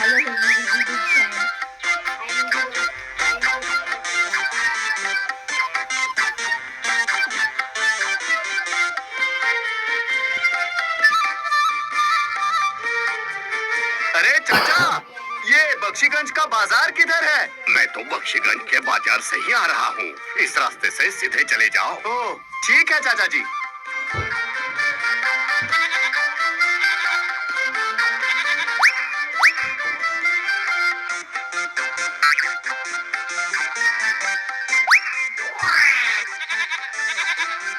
अरे चाचा, ये बख्शीगंज का बाजार किधर है? मैं तो बख्शीगंज के बाजार से ही आ रहा हूँ। इस रास्ते से सीधे चले जाओ। ओह, ठीक है चाचा जी।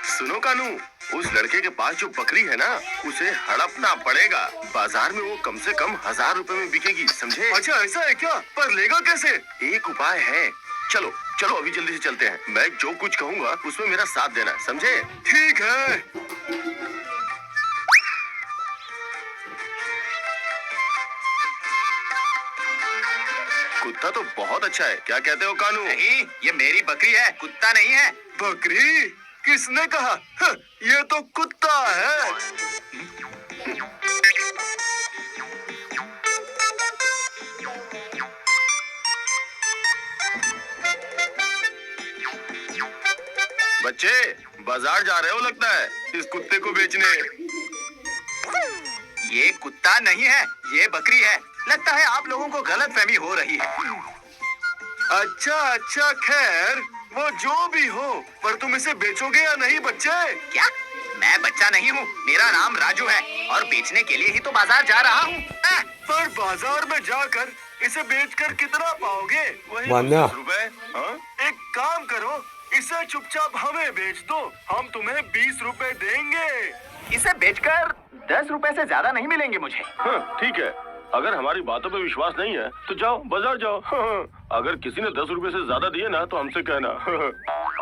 सुनो कानू, उस लड़के के पास जो बकरी है ना, उसे हड़पना पड़ेगा। बाजार में वो कम से कम 1000 रुपए में बिकेगी, समझे? अच्छा ऐसा है क्या? पर लेगा कैसे? एक उपाय है। चलो चलो अभी जल्दी से चलते हैं। मैं जो कुछ कहूँगा उसमें मेरा साथ देना, समझे? ठीक है। कुत्ता तो बहुत अच्छा है, क्या कहते हो कानू? नहीं, ये मेरी बकरी है, कुत्ता नहीं है। बकरी? किसने कहा? ये तो कुत्ता है। बच्चे, बाजार जा रहे हो लगता है इस कुत्ते को बेचने। ये कुत्ता नहीं है, ये बकरी है। लगता है आप लोगों को गलतफहमी हो रही है। अच्छा अच्छा, खैर वो जो भी हो, पर तुम इसे बेचोगे या नहीं बच्चे? क्या? मैं बच्चा नहीं हूँ, मेरा नाम राजू है और बेचने के लिए ही तो बाजार जा रहा हूँ। पर बाजार में जाकर इसे बेचकर कितना पाओगे? वही मान्या। 10 रुपए। हाँ? एक काम करो, इसे चुपचाप हमें बेच दो, हम तुम्हें 20 रुपए देंगे। इसे बेचकर 10 रुपए से ज्यादा नहीं मिलेंगे मुझे। हाँ, ठीक है। अगर हमारी बातों पे विश्वास नहीं है तो जाओ बाजार जाओ। अगर किसी ने 10 रुपए से ज्यादा दिए ना तो हमसे कहना।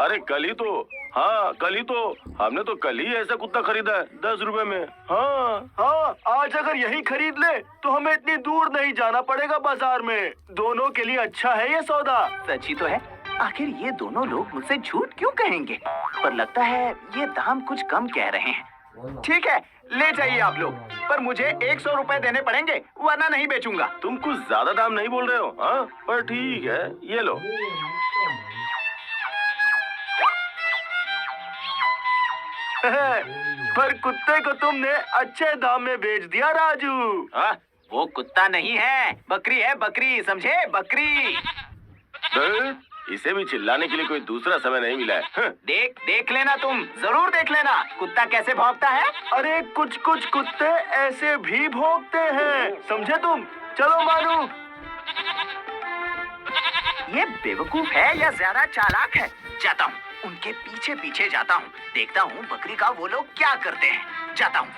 अरे कल ही तो, हाँ कल ही तो, हमने तो कल ही ऐसा कुत्ता खरीदा है 10 रुपए में। हाँ हाँ, आज अगर यही खरीद ले तो हमें इतनी दूर नहीं जाना पड़ेगा बाजार में। दोनों के लिए अच्छा है ये सौदा। सच ही तो है। आखिर ये दोनों लोग मुझसे झूठ क्यों कहेंगे? पर लगता है ये दाम कुछ कम कह रहे हैं। ठीक है, ले जाइए आप लोग, पर मुझे 100 रुपए देने पड़ेंगे, वरना नहीं बेचूंगा। तुम कुछ ज्यादा दाम नहीं बोल रहे हो? हाँ, पर ठीक है, ये लो। पर कुत्ते को तुमने अच्छे दाम में बेच दिया राजू। वो कुत्ता नहीं है, बकरी है, बकरी, समझे? बकरी। इसे भी चिल्लाने के लिए कोई दूसरा समय नहीं मिला है। देख लेना, तुम जरूर देख लेना कुत्ता कैसे भौंकता है। अरे कुछ कुछ कुत्ते ऐसे भी भौंकते हैं, समझे तुम? चलो मारू। ये बेवकूफ है या ज्यादा चालाक है? जाता हूँ, उनके पीछे पीछे जाता हूँ, देखता हूँ बकरी का वो लोग क्या करते हैं। जाता हूँ।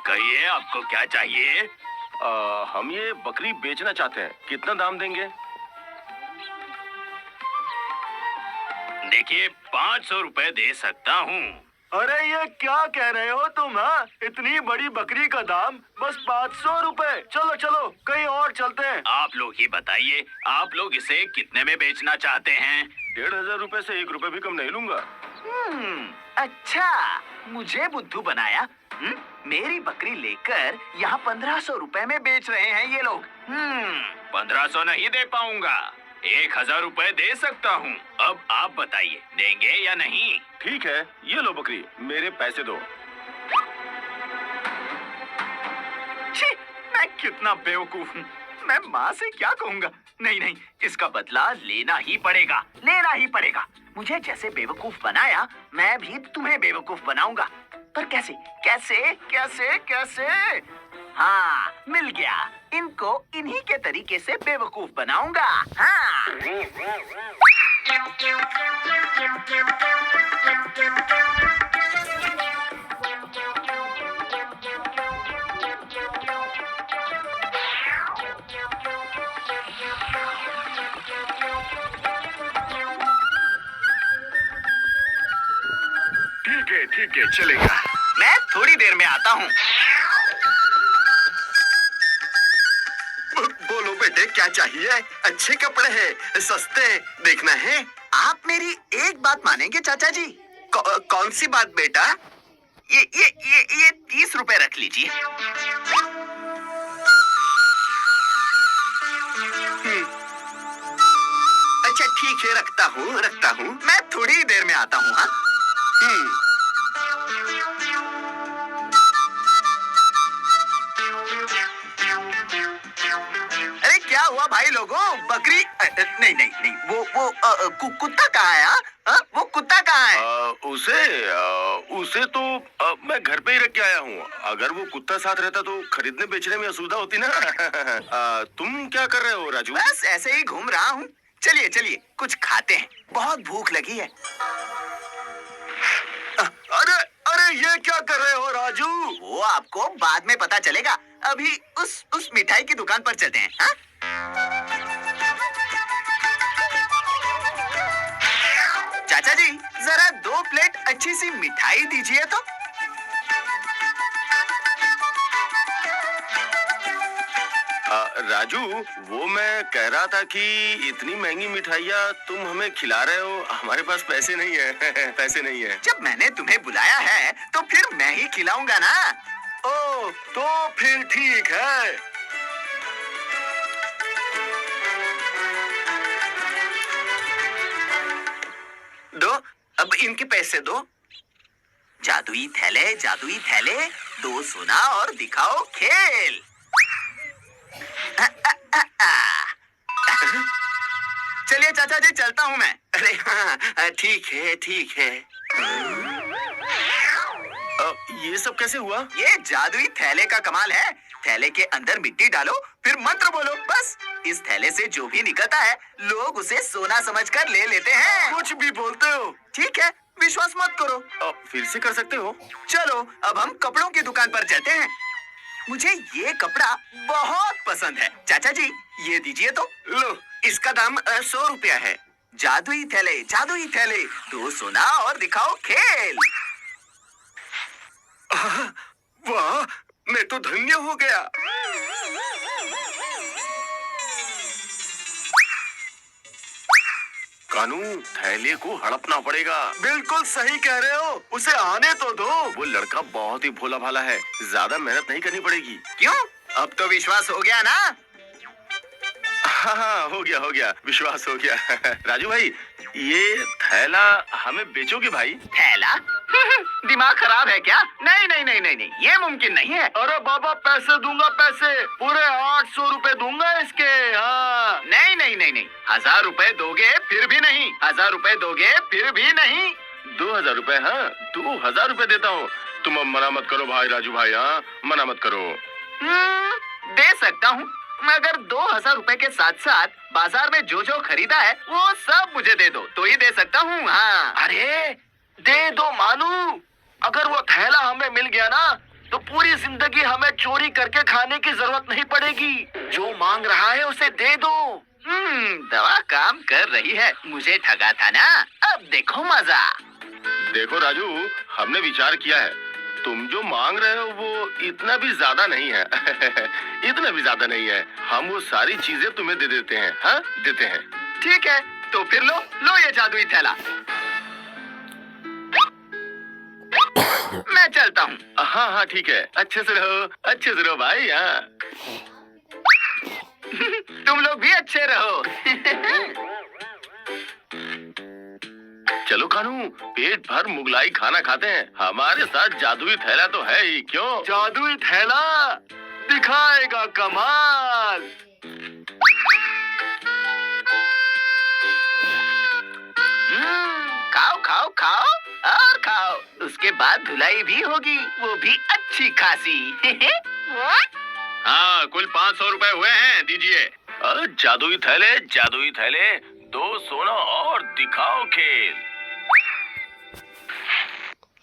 कहिए आपको क्या चाहिए? हम ये बकरी बेचना चाहते हैं, कितना दाम देंगे? देखिए 500 रुपए दे सकता हूँ। अरे ये क्या कह रहे हो तुम? हाँ, इतनी बड़ी बकरी का दाम बस 500 रुपए? चलो चलो कहीं और चलते हैं। आप लोग ही बताइए, आप लोग इसे कितने में बेचना चाहते हैं? 1500 रुपए से 1 रुपए भी कम नहीं लूंगा। अच्छा, मुझे बुद्धू बनाया। मेरी बकरी लेकर यहाँ 1500 रुपए में बेच रहे हैं ये लोग। 1500 नहीं दे पाऊंगा, 1000 रुपए दे सकता हूँ। अब आप बताइए, देंगे या नहीं? ठीक है, ये लो बकरी, मेरे पैसे दो। छी, मैं कितना बेवकूफ हूँ। मैं माँ से क्या कहूँगा? नहीं, इसका बदला लेना ही पड़ेगा, लेना ही पड़ेगा। मुझे जैसे बेवकूफ बनाया, मैं भी तुम्हें बेवकूफ बनाऊंगा। पर कैसे कैसे कैसे कैसे? हाँ, मिल गया। इनको इन्हीं के तरीके से बेवकूफ बनाऊंगा। हाँ। ठीक है, चलेगा। मैं थोड़ी देर में आता हूँ। बोलो बेटे, क्या चाहिए? अच्छे कपड़े हैं, सस्ते, देखना है। आप मेरी एक बात मानेंगे चाचा जी? कौन सी बात बेटा? ये 30 रुपए रख लीजिए। अच्छा ठीक है, रखता हूँ। मैं थोड़ी ही देर में आता हूँ। हाँ। अरे क्या हुआ भाई लोगों? बकरी नहीं, वो कुत्ता कहाँ है? हाँ? वो कुत्ता कहाँ है? उसे तो मैं घर पे ही रख के आया हूँ। अगर वो कुत्ता साथ रहता तो खरीदने बेचने में असुविधा होती ना। तुम क्या कर रहे हो राजू? बस ऐसे ही घूम रहा हूँ। चलिए कुछ खाते हैं, बहुत भूख लगी है। अरे ये क्या कर रहे हो राजू? वो आपको बाद में पता चलेगा। अभी उस मिठाई की दुकान पर चलते हैं। हाँ? चाचा जी, जरा 2 प्लेट अच्छी सी मिठाई दीजिए तो। राजू, वो मैं कह रहा था कि इतनी महंगी मिठाइयाँ तुम हमें खिला रहे हो, हमारे पास पैसे नहीं है। पैसे नहीं है। जब मैंने तुम्हें बुलाया है तो फिर मैं ही खिलाऊंगा ना। ओ, तो फिर ठीक है। दो, अब इनके पैसे दो। जादुई थैले, 2 सोना और दिखाओ खेल। चलिए चाचा जी, चलता हूँ मैं। अरे हाँ, ठीक है। ये सब कैसे हुआ? ये जादुई थैले का कमाल है। थैले के अंदर मिट्टी डालो, फिर मंत्र बोलो, बस इस थैले से जो भी निकलता है लोग उसे सोना समझकर ले लेते हैं। कुछ भी बोलते हो। ठीक है, विश्वास मत करो। फिर से कर सकते हो। चलो अब हम कपड़ों की दुकान पर चलते हैं। मुझे ये कपड़ा बहुत पसंद है। चाचा जी, ये दीजिए तो। लो, इसका दाम 100 रुपया है। जादुई थैले, 2 सोना और दिखाओ खेल। वाह, मैं तो धन्य हो गया। कानू, थैले को हड़पना पड़ेगा। बिल्कुल सही कह रहे हो, उसे आने तो दो। वो लड़का बहुत ही भोला भाला है, ज्यादा मेहनत नहीं करनी पड़ेगी। क्यों? अब तो विश्वास हो गया ना? हाँ, हो गया, विश्वास हो गया। राजू भाई, ये थैला हमें बेचोगे भाई? थैला? दिमाग खराब है क्या? नहीं, ये मुमकिन नहीं है। अरे बाबा, पैसे दूंगा, पूरे 800 रुपए दूंगा इसके। हाँ। नहीं, 1000 रुपए दोगे फिर भी नहीं। 1000 रुपए दोगे फिर भी नहीं। 2000 रुपए? हाँ, 2000 रुपए देता हूँ। तुम अब मना मत करो भाई, राजू भाई। हाँ, मना मत करो। दे सकता हूँ, मगर 2000 रुपए के साथ साथ बाजार में जो खरीदा है वो सब मुझे दे दो तो ही दे सकता हूँ। हाँ। अरे दे दो मानू, अगर वो थैला हमें मिल गया ना तो पूरी जिंदगी हमें चोरी करके खाने की जरूरत नहीं पड़ेगी। जो मांग रहा है उसे दे दो। दवा काम कर रही है। मुझे ठगा था ना, अब देखो मजा। देखो राजू, हमने विचार किया है, तुम जो मांग रहे हो वो इतना भी ज्यादा नहीं है। इतना भी ज्यादा नहीं है। हम वो सारी चीजें तुम्हें दे देते हैं। हाँ, देते हैं। ठीक है, तो फिर लो ये जादुई थैला। मैं चलता हूँ। हाँ, ठीक है। अच्छे से रहो भाई। हाँ। तुम लोग भी अच्छे रहो। चलो कानू, पेट भर मुगलाई खाना खाते हैं। हमारे साथ जादुई थैला तो है ही। क्यों? जादुई थैला दिखाएगा कमाल। खाओ और खाओ। उसके बाद धुलाई भी होगी, वो भी अच्छी खासी। हाँ, कुल 500 रुपए हुए हैं, दीजिए। जादुई थैले, 2 सोना और दिखाओ खेल।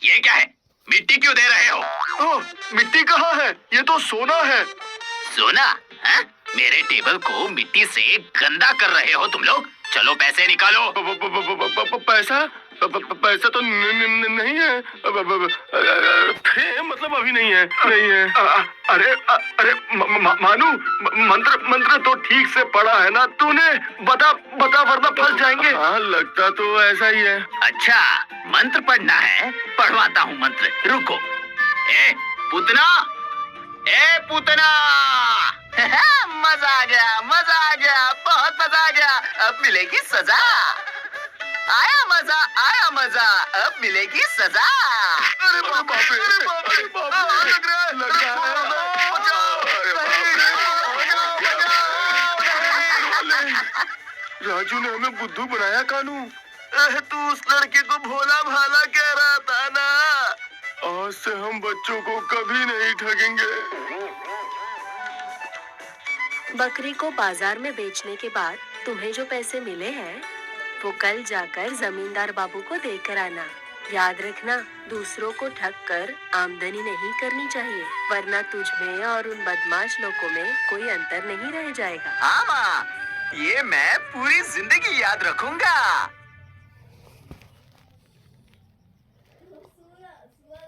ये क्या है? मिट्टी क्यों दे रहे हो? मिट्टी कहाँ है? ये तो सोना है। सोना? हाँ? मेरे टेबल को मिट्टी से गंदा कर रहे हो तुम लोग। चलो पैसे निकालो। पैसा तो नहीं है। थे मतलब अभी नहीं है, नहीं है। अरे मानू, मंत्र तो ठीक से पढ़ा है ना तूने? बता बता वरना फंस जाएंगे। हाँ लगता तो ऐसा ही है। अच्छा, मंत्र पढ़ना है, पढ़वाता हूँ मंत्र। रुको। ए पूतना, ए पूतना। मजा आ गया, मजा आ गया, बहुत मजा आ गया। अब मिलेगी सजा। आया मजा, अब मिलेगी सजा। अरे बाप रे, अरे बाप रे, लग रहा है, लग रहा है। राजू ने हमें बुद्धू बनाया कानू। तू उस लड़के को भोला भाला कह रहा था ना। आज से हम बच्चों को कभी नहीं ठगेंगे। बकरी को बाजार में बेचने के बाद तुम्हें जो पैसे मिले हैं वो कल जाकर जमींदार बाबू को देकर आना। याद रखना, दूसरों को ठग कर आमदनी नहीं करनी चाहिए, वरना तुझ में और उन बदमाश लोगों में कोई अंतर नहीं रह जाएगा। हाँ माँ, ये मैं पूरी जिंदगी याद रखूंगा।